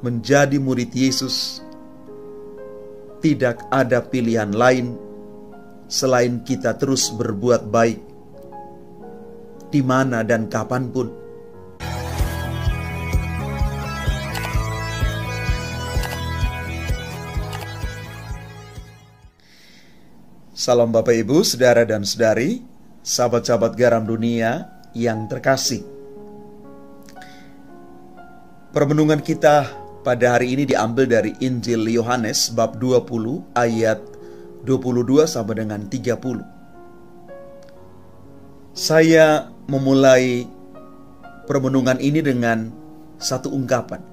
menjadi murid Yesus, tidak ada pilihan lain selain kita terus berbuat baik di mana dan kapanpun. Salam Bapak Ibu, saudara dan saudari, sahabat-sahabat garam dunia yang terkasih. Permenungan kita pada hari ini diambil dari Injil Yohanes bab 20 ayat 22 sampai dengan 30. Saya memulai permenungan ini dengan satu ungkapan.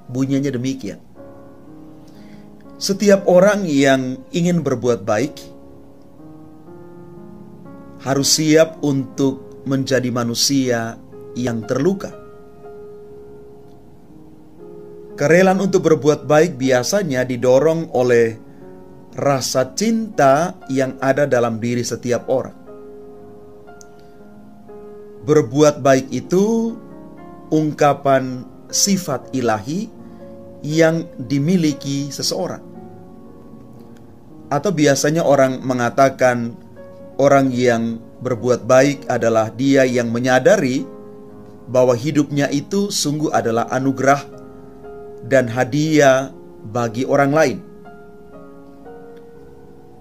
Bunyinya demikian. Setiap orang yang ingin berbuat baik harus siap untuk menjadi manusia yang terluka. Kerelaan untuk berbuat baik biasanya didorong oleh rasa cinta yang ada dalam diri setiap orang. Berbuat baik itu ungkapan sifat ilahi yang dimiliki seseorang. Atau biasanya orang mengatakan orang yang berbuat baik adalah dia yang menyadari bahwa hidupnya itu sungguh adalah anugerah dan hadiah bagi orang lain.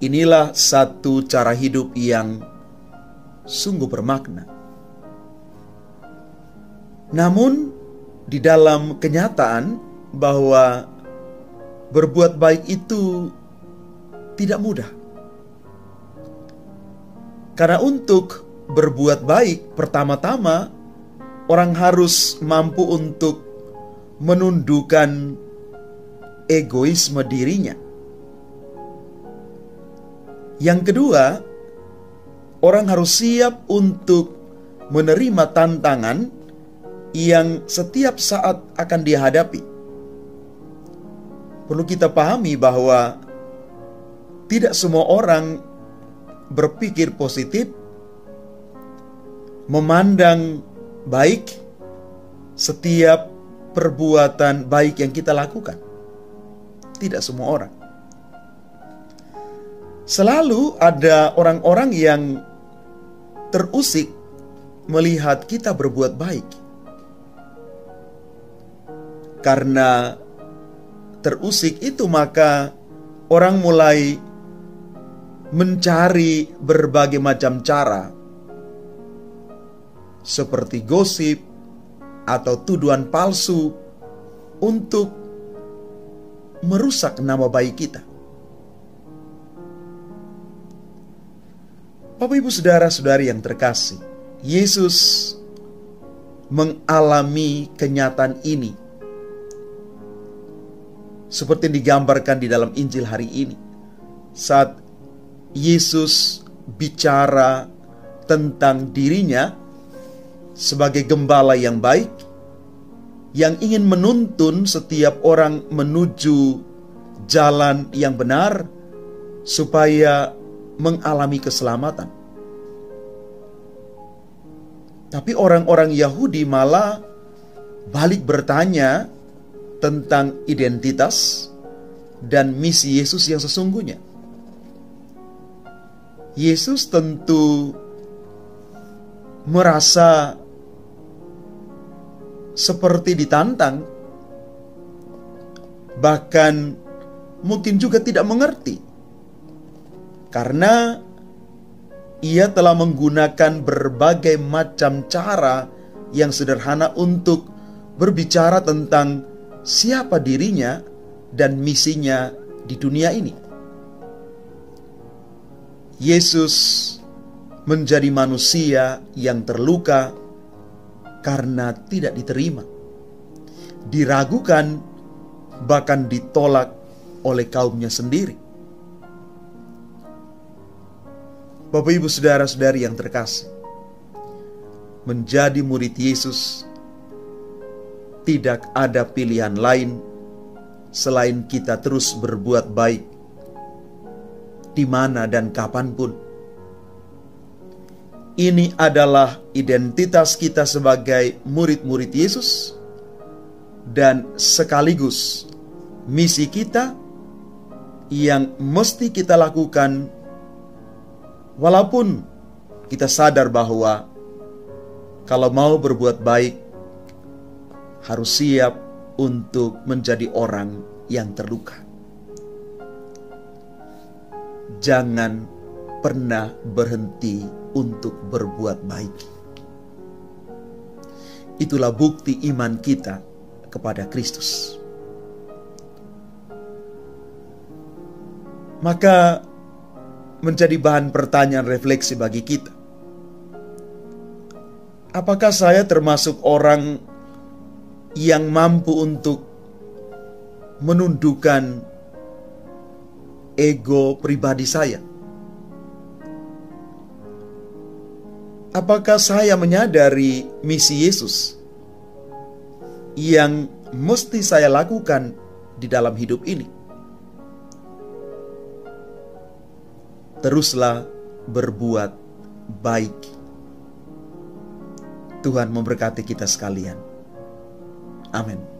Inilah satu cara hidup yang sungguh bermakna. Namun, di dalam kenyataan bahwa berbuat baik itu tidak mudah. Karena untuk berbuat baik, pertama-tama orang harus mampu untuk menundukkan egoisme dirinya. Yang kedua, orang harus siap untuk menerima tantangan yang setiap saat akan dihadapi. Perlu kita pahami bahwa tidak semua orang berpikir positif, memandang baik setiap perbuatan baik yang kita lakukan. Tidak semua orang. Selalu ada orang-orang yang terusik melihat kita berbuat baik. Karena terusik itu, maka orang mulai mencari berbagai macam cara, seperti gosip atau tuduhan palsu untuk merusak nama baik kita. Bapak Ibu saudara-saudari yang terkasih, Yesus mengalami kenyataan ini seperti digambarkan di dalam Injil hari ini. Saat Yesus bicara tentang dirinya sebagai gembala yang baik, yang ingin menuntun setiap orang menuju jalan yang benar supaya mengalami keselamatan. Tapi orang-orang Yahudi malah balik bertanya tentang identitas dan misi Yesus yang sesungguhnya. Yesus tentu merasa seperti ditantang, bahkan mungkin juga tidak mengerti, karena ia telah menggunakan berbagai macam cara yang sederhana untuk berbicara tentang siapa dirinya dan misinya di dunia ini. Yesus menjadi manusia yang terluka karena tidak diterima, diragukan, bahkan ditolak oleh kaumnya sendiri. Bapak Ibu saudara-saudari yang terkasih, menjadi murid Yesus tidak ada pilihan lain selain kita terus berbuat baik di mana dan kapanpun. Ini adalah identitas kita sebagai murid-murid Yesus, dan sekaligus misi kita yang mesti kita lakukan, walaupun kita sadar bahwa kalau mau berbuat baik harus siap untuk menjadi orang yang terluka. Jangan pernah berhenti untuk berbuat baik. Itulah bukti iman kita kepada Kristus. Maka menjadi bahan pertanyaan refleksi bagi kita. Apakah saya termasuk orang yang mampu untuk menundukkan ego pribadi saya? Apakah saya menyadari misi Yesus yang mesti saya lakukan di dalam hidup ini? Teruslah berbuat baik. Tuhan memberkati kita sekalian. Amin.